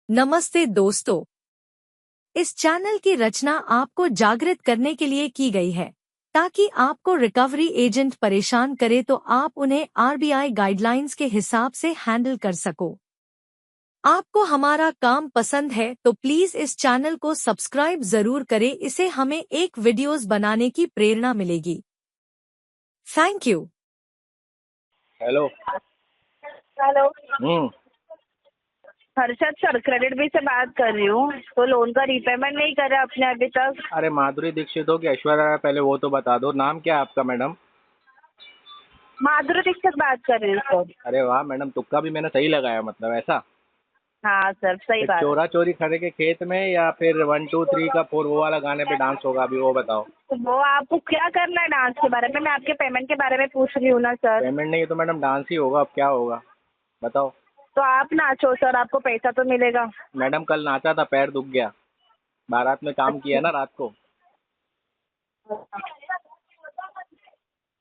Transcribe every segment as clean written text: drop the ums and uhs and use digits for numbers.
नमस्ते दोस्तों, इस चैनल की रचना आपको जागृत करने के लिए की गई है ताकि आपको रिकवरी एजेंट परेशान करे तो आप उन्हें आरबीआई गाइडलाइंस के हिसाब से हैंडल कर सको। आपको हमारा काम पसंद है तो प्लीज इस चैनल को सब्सक्राइब जरूर करें, इससे हमें एक वीडियोस बनाने की प्रेरणा मिलेगी। Thank you. हेलो। हेलो, हम्म। हर्षद सर, क्रेडिट बी से बात कर रही हूँ। तो लोन का रीपेमेंट नहीं करा आपने अभी तक? अरे माधुरी दीक्षित हो कि ऐश्वर्या राय, पहले वो तो बता दो। नाम क्या है आपका मैडम? माधुरी दीक्षित बात कर रही हूँ सर। अरे वाह मैडम, तुक्का भी मैंने सही लगाया, मतलब ऐसा? हाँ सर, सही फिर बात है। चोरा चोरी खड़े के खेत में या फिर 1 2 3 का 4 वो वाला गाने पे डांस होगा, अभी वो बताओ। तो वो आपको क्या करना है डांस के बारे में? मैं आपके पेमेंट के बारे में पूछ रही हूँ ना सर। पेमेंट नहीं है तो मैडम डांस ही होगा, अब क्या होगा बताओ। तो आप नाचो सर, आपको पैसा तो मिलेगा। मैडम कल नाचा था, पैर दुख गया, बारात में काम किया ना रात को।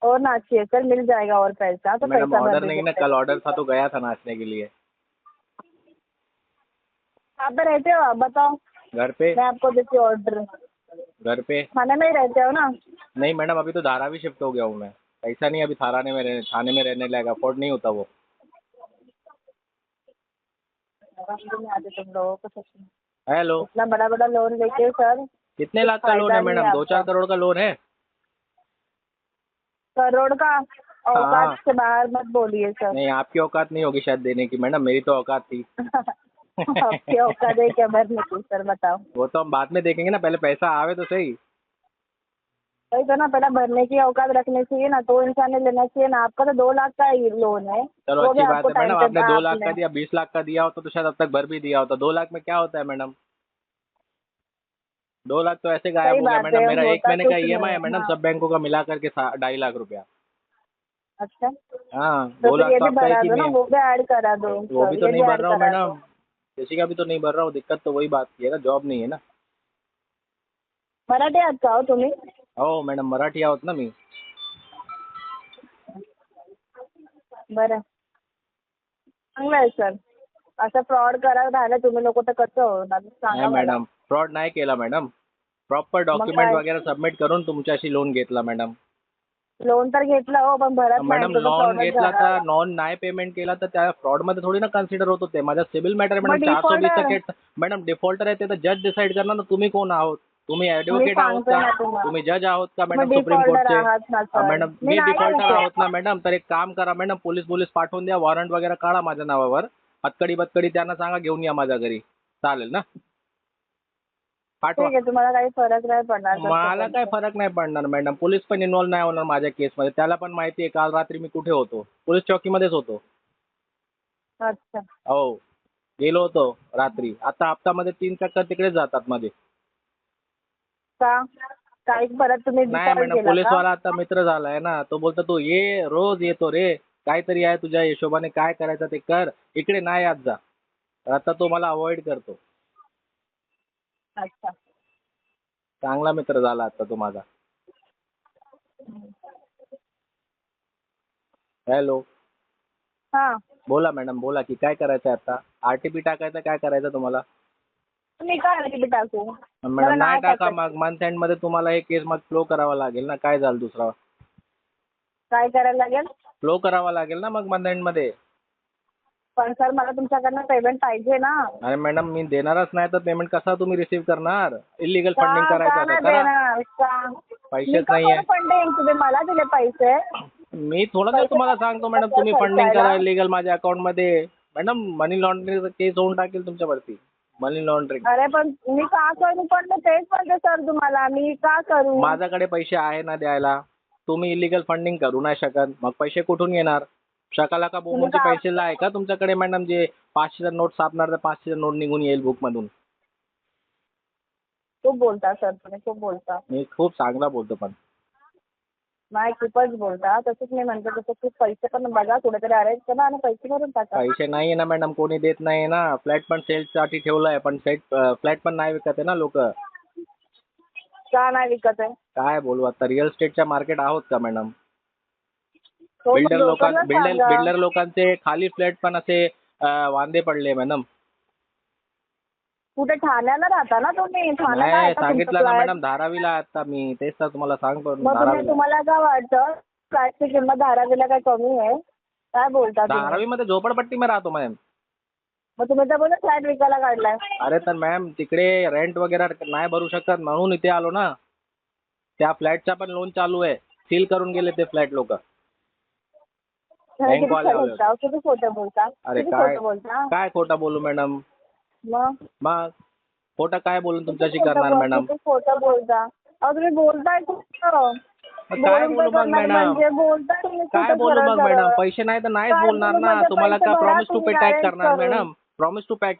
और नाचिए सर, मिल जाएगा और पैसा। तो मैडम पैसा भर ऑर्डर नहीं ना, दीजिए। कल ऑर्डर था तो गया था नाचने के लिए। आप पे रहते हो? आप बताओ, घर पे। मैं आपको देती हूँ ऑर्डर। घर पे। थाने में ही रहते हो ना? नहीं मैडम, अभी तो धारावी शिफ्ट हो गया हूँ मैं। पैसा नहीं अभी थाने में रहने लायक, अफोर्ड नहीं होता वो। समझ नहीं आते तुम लोगों को सच में। हेलो। इतना बड़ा बड़ा लोन लेके सर, कितने कुछ लाख का लोन फायदा है नहीं है मैडम? दो आपका। चार करोड़ का लोन है। करोड़ का? औकात हाँ। से बाहर मत बोलिए सर। नहीं, आपकी औकात नहीं होगी शायद देने की मैडम, मेरी तो औकात थी। आपकी औकात है क्या भरने की सर? बताओ। वो तो हम बाद में देखेंगे ना, पहले पैसा आवे तो सही। वही तो ना, पहले भरने की औकात रखनी चाहिए ना, तो इंसान ने लेना चाहिए ना। आपका तो 2 लाख का ही लोन है। चलो वो भी अच्छी बात आपको है टाइम मैडम, पे आपने 2 लाख का आपने। दिया, 20 लाख का दिया होता तो शायद अब तक भर भी दिया होता। 2 लाख में क्या होता है मैडम? 2 लाख तो ऐसे गायब सही हो गया बात मैडम। है, मेरा एक होता महीने का कुछ नहीं ईएमआई है है। मैडम, हाँ। सब बैंकों का मिला करके 2.5 लाख रुपया। अच्छा, हाँ, तो 2 लाख फिर ये तो भी आपका एक भरा ही दो में ना, है। वो भी ऐड करा दो वो भी सर, तो ये नहीं भी भर ऐड रहा हूँ करा दो। मैडम, किसी का भी तो नहीं भर रहा हूँ। दिक्कत तो वही बात की है ना, जॉब नहीं है ना। मराठी आहात का हो तुम्ही? हो मैडम, मराठी आहोत ना मी। बरं, चांगलं आहे सर. असं फ्रॉड करत राहिलं तुम्ही लोक तर कसं होणार नाही सांगा मला. मॅडम, फ्रॉड नाही केला मॅडम. प्रॉपर मग डॉक्युमेंट काय? वगैरे सबमिट करून तुमच्याशी लोन घेतला मॅडम. लोन तर घेतलं हो, पण भरत नाही मॅडम तो लोन फ्रॉडच घेतला झाला. तर नॉन नाही पेमेंट केला तर त्या फ्रॉडमध्ये थोडी ना कन्सिडर होत होते. माझा सिबिल मॅटर आहे मग मॅडम, 420 डिफॉल्टर टक्के. मॅडम डिफॉल्टर आहे ते तर जज डिसाईड करणार ना. तुम्ही कोण आहोत? तुम्ही मी ॲडव्होकेट आहोत सांगते का? ना तुम्हाला. तुम्ही जज आहोत का मॅडम मग सुप्रीम डिफॉल्टर कोर्टचे? आहात ना सर? मॅडम मी मी नाही डिफॉल्टर आहोत ना आहे. मॅडम. तर एक काम करा मॅडम, पोलीस पाठवून द्या, वॉरंट वगैरे काढा माझ्या नावावर. हतकडी बतकडी त्यांना सांगा घेऊन या माझ्या घरी, चालेल ना? पाठवा. ठीक आहे, तुम्हाला काही फरक नाही पडणार तसं मला पण काय सर. फरक नाही पडणार मॅडम. पोलीस पण इन्व्हॉल्व नाही होणार माझ्या केसमध्ये. त्याला पण माहिती आहे काल रात्री मी कुठे होतो. पोलीस चौकीमध्येच होतो. अच्छा. हो, गेलो होतो रात्री. आता हप्त्यामध्ये 3 चक्कर तिकडेच जातात माझे. का? काही परत तुम्ही नाही डिफॉल्ट मॅडम, केला का? पोलीसवाला आता मित्र झालाय ना. तो बोलतो तू ये, रोज येतो रे, काहीतरी आहे तुझ्या हिशोबाने, काय करायचं ते कर, इकडे नाही आज जा. तर आता तो मला अवॉइड करतो. अच्छा. चांगला मित्र झाला आता तो माझा. हॅलो. हां. बोला मॅडम, बोला की काय करायचं आहे आता? आरटीपी टाकायचं, काय करायचं तुम्हाला? तुम्ही काय किती टाकू? मला मॅडम नाही नाव टाका, टाकायचं. मग मंथ एंडमध्ये तुम्हाला हे केस मग फ्लो करावा लागेल ना. काय झालं दुसरा? काय करायला लागेल? फ्लो करावा लागेल ना मग मंथ एंडमध्ये. पण सर मला तुमच्याकडनं पेमेंट पाहिजे ना. अरे मॅडम, मी देणारच नाही तर पेमेंट कसा तुम्ही रिसीव्ह करणार? इलिगल फंडिंग का करायचं का आता नाही करा. देणार का? मी पैसेच का नाही करू आहे. फंडिंग? तुम्ही मला दिले पैसे. मी थोडं ना पैसे तुम्हाला का सांगतो मॅडम सर तुम्ही फंडिंग खर्चायला? करा इलिगल माझ्या अकाउंटमध्ये. मॅडम मनी लॉन्ड्रिंगचा केस होऊन टाकेल तुमच्यावरती. मनी लॉन्ड्रिंग. अरे पण मी का करू? पण मी तेच म्हणते सर तुम्हाला, मी का करू? माझ्याकडे पैसे आहे ना द्यायला. तुम्ही इलिगल फंडिंग करू नाही शकत, मग पैसे कुठून येणार? शकालाका तुम्ही बोंबूनचे का? पैसे आहे का तुमच्याकडे मॅडम, जे 500चा नोट सापणार तर 500चा नोट निघून येईल बुकमधून? खूप बोलता सर, तुम्ही खूप बोलता. मी खूप चांगला बोलतो पण. नाही, खूपच बोलता. तसंच मी म्हणते, तसं खूप पैसे पण बघा कुठेतरी अरेंज करा आणि पैसे भरून टाका. पैसे नाही आहे ना मॅडम, कोणी देत नाही आहे ना. फ्लॅट पण सेलसाठी ठेवलं आहे, पण फ्लॅट पण नाही विकत आहे ना लोक. का नाही विकत आहे? काय बोलू आता, रिअल इस्टेटच्या मार्केट आहोत का मॅडम? हो, मग ब्रोकरला सांगा. बिल्डर लोकांचे खाली फ्लॅट पण असे वांदे पडले मॅडम. कुठे ठाण्याला राहता ना तुम्ही? ठाण्याला आहे नाही का तुमचं सांगितलं ना फ्लॅट? मॅडम, धारावीला आहे आता मी, तेच तर तुम्हाला सांगतो मग धारावीला. तुम्हाला काय वाटतं फ्लॅटची किंमत धारावीला काय कमी आहे? काय बोलता तुम्ही? धारावीमध्ये झोपडपट्टी में राहतो मॅम. मग तुम्ही तर बोलत फ्लॅट विकायला काढलाय. अरे तर मॅम तिकडे रेंट वगैरे नाही भरू शकत म्हणून इथे आलो ना. त्या फ्लॅटचा पण लोन चालू आहे, सील करून गेले ते फ्लॅट लोक. किती बँकवाले आले बोलता? होते. किती खोटं बोलता? अरे किती काय खोटं बोलता? काय खोटं बोलू मॅडम? मग मग खोटं काय बोलून किती तुमच्याशी खोटं करणार मॅडम? किती खोटं बोलता? अहो तुम्ही बोलताय खोटं. मग काय बोलून बोलू काय मग करणार मॅडम? म्हणजे बोलताय तुम्ही काय खोटं बोलू सरळ मग सरळ. मॅडम? पैसे नाही तर नाहीच काय बोलणार बोलू ना. म्हणजे तुम्हाला पैसे का भरा प्रॉमिस टू पे तुम्ही टॅग arrange करणार करून. मॅडम? प्रॉमिस टू तुम्हाला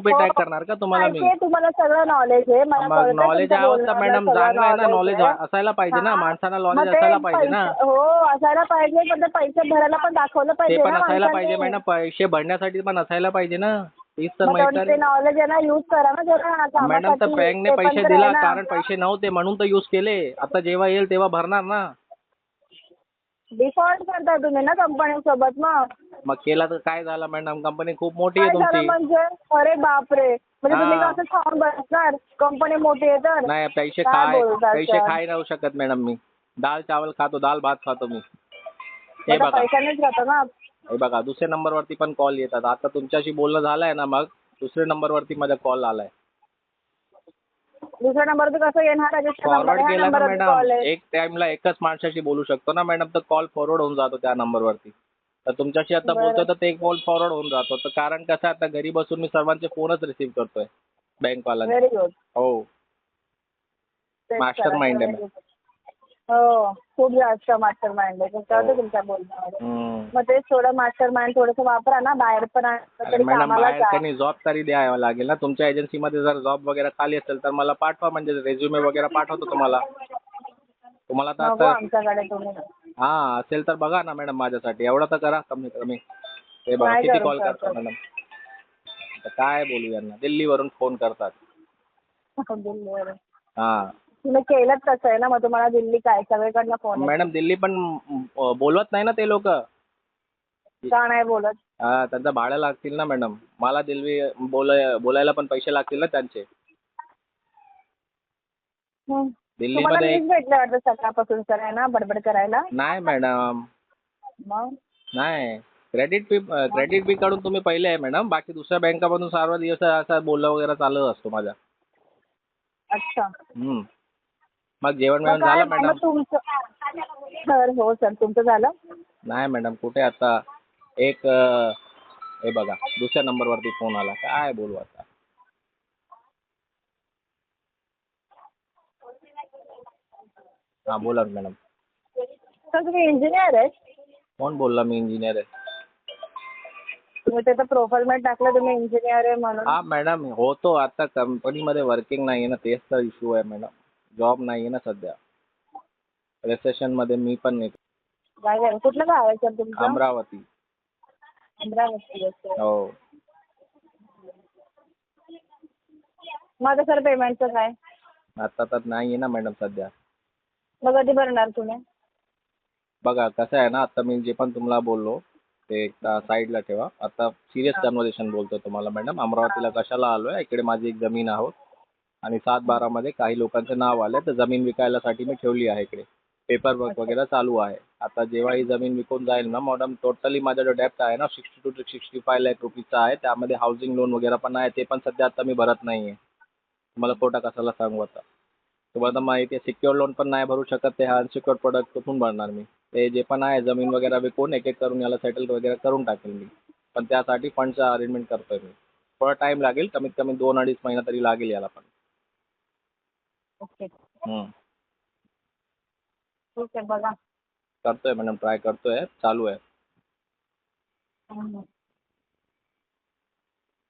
पे हो, टॅग करणार का तुम्हाला मी? माहितीये तुम्हाला सगळं नॉलेज आहे. मला मग कळतं नॉलेज तुमच्या आहे तर बोलण्यातलं मॅडम सगळं चांगलं आहे ना, नॉलेज आहे. असायला पाहिजे ना, हां. माणसाला मग नॉलेज ते असायला पाहिजे ना. पैसे हो असायला पाहिजे पण ते पैसे भरायला पण दाखवलं ते पाहिजे पण ना असायला पाहिजे माणसांनी. मॅडम, पैसे भरण्यासाठी पण असायला पाहिजे ना. तीच तर मग तेवढं मैटर ते नॉलेज आहे ना यूज करा ना जरा मॅडम. तर कामासाठी. बँकने ते पण पैसे तर आहे दिला ना. कारण पैसे नव्हते म्हणून तर यूज केले. आता जेव्हा येईल तेव्हा भरणार ना. डिफॉल्ट करताय तुम्ही ना कंपनीसोबत मग. मग केला तर काय झालं मॅडम? कंपनी खूप मोठी आहे काय झालं तुमची. म्हणजे? अरे बापरे. म्हणजे तुम्ही हा. कसं खाऊन बसणार कंपनी मोठी आहे तर? नाही काय बोलता पैसे सर? खाई राहू शकत मॅडम मी. दाल चावल खातो, दाल भात खातो मी. हे मग तर बघा, पैशानेच राहतो ना. हे बघा दुसऱ्या नंबरवरती पण कॉल येतात. आता तुमच्याशी बोलणं झालंय ना, मग दुसऱ्या नंबरवरती माझा कॉल आलाय. दुसऱ्या नंबरचं कसं येणार? रजिस्टर नंबर फॉरवर्ड ह्या केला ना नंबरवरती मॅडम. कॉल आहे. एक टाइमला एकच माणसाशी बोलू शकतो ना मॅडम, तर कॉल फॉरवर्ड होऊन जातो त्या नंबरवरती. तर तुमच्याशी आता बरं. बोलतोय तर ते एक कॉल फॉरवर्ड होऊन जातो. तर कारण कसं आता घरी बसून मी सर्वांचे फोनच रिसीव्ह करतोय बँकवाल्यांचे. Very good. हो, तेच मास्टर करा. माइंड आहे व्हेरी मी. गुड. हो खूप जास्त मास्टर माइंड आहे. कळतं हो. तुमच्या बोलण्यामध्ये. हम्म. मग तेच थोडं मास्टर माइंड थोडंसं वापरा ना. बाहेर पण अरे तरी मॅडम कामाला बाहेर जा. काही जॉब तरी द्यावा लागेल ना. तुमच्या एजन्सीमध्ये जर जॉब वगैरे खाली असेल तर मला पाठवा, म्हणजे रेझ्युमे वगैरे पाठवतो तुम्हाला. तुम्हाला तर नको आता आमच्याकडे तुम्ही. हां असेल तर बघा ना मॅडम माझ्यासाठी. एवढं तर करा कमीत कमी. हे बघा नाही किती करू कॉल करता शकत. मॅडम. आता काय बोलू यांना, दिल्लीवरून फोन करतात. दिल्लीवरून. हां तुम्ही केलंच तसं आहे ना मग तुम्हाला दिल्ली काय सगळीकडनं फोन येतो. मॅडम दिल्ली पण बोलवत नाही ना ते लोक. का नाही बोलत? त्यांचं भाडं लागतील ना मॅडम. मला दिल्ली बोलायला पण पैसे लागतील ना त्यांचे. तुम्हाला दिल्लीमध्ये मीच भेटले वाटतं सकाळपासून सर आहे ना बडबड करायला. नाही मॅडम, मग नाही. क्रेडिट बी कडून तुम्ही पहिले आहे मॅडम. बाकी दुसऱ्या बँकामधून सर्व दिवस असं बोलणं वगैरे चालू असतो माझा. अच्छा. मग जेवण मग बिवण काय झालं मग मॅडम? तुमचं सर हो सर तुमचं झालं? नाही मॅडम कुठे आता. एक हे बघा दुसऱ्या नंबरवरती फोन आला. काय बोलू आता. हां बोला ना मॅडम. सर तुम्ही इंजिनियर आहे? कोण बोलला मी इंजिनियर आहे? तुम्ही त्याचं प्रोफाईलमध्ये टाकलं तुम्ही इंजिनियर आहे म्हणून. हां मॅडम होतो. आता कंपनीमध्ये वर्किंग नाही आहे ना, तेच तर इश्यू आहे मॅडम. जॉब नाही आहे ना सध्या. रिसेशनमध्ये मी पण नाही. काय कुठलं गाव आहे सर तुमचं? अमरावती. अमरावती. अच्छा. हो. मग आता सर पेमेंटचं काय? आता तर नाही आहे ना मॅडम सध्या. मग कधी भरणार तुम्ही? बघा कसं आहे ना, आता मी जे पण तुम्हाला बोललो ते एकदा साईडला ठेवा. आता सिरियस कन्व्हर्सेशन बोलतो तुम्हाला मॅडम. अमरावतीला कशाला आलो आहे, इकडे माझी एक जमीन आहे आणि 7/12 काही लोकांचं नाव आलं तर जमीन विकायलासाठी मी ठेवली आहे इकडे. पेपर वर्क वगैरे चालू आहे. आता जेव्हा ही जमीन विकून जाईल ना मॅडम, टोटली माझा जो डेप्ट आहे ना 62 to 65 लाख रुपीचा आहे. त्यामध्ये हाऊसिंग लोन वगैरे पण आहे. ते पण सध्या आता मी भरत नाही आहे. तुम्हाला खोटा कशाला सांगू आता. तुम्हाला तर माहिती आहे सिक्युअर लोन पण नाही भरू शकत. ते अनसिक्युअर्ड प्रोडक्ट कुठून भरणार मी. ते जे पण आहे जमीन वगैरे विकून एक एक करून याला सेटल वगैरे करून टाकेल मी. पण त्यासाठी फंडचं अरेंजमेंट करतोय मी. थोडा टाईम लागेल, कमीत कमी 2-2.5 महिना तरी लागेल याला पण. ओके. हं. ठीक आहे बघा. करतोय मॅडम, ट्राय करतोय. चालू आहे.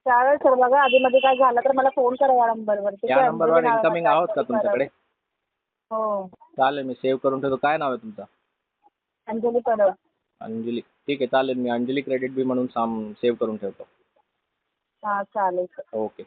चालेल सर बघा आधीमध्ये काय झालं तर मला फोन करा या नंबरवर. ठीक या आहे? अंजली नंबरवर नाव आहे इन्कमिंग माझं, आहोत का अंजली परब. तुमच्याकडे? हो चालेल मी सेव्ह करून ठेवतो. काय नाव आहे तुमचं? अंजली परब. अंजली. ठीक आहे चालेल. मी अंजली क्रेडिट बी म्हणून सेव्ह करून ठेवतो. हां चालेल सर. ओके.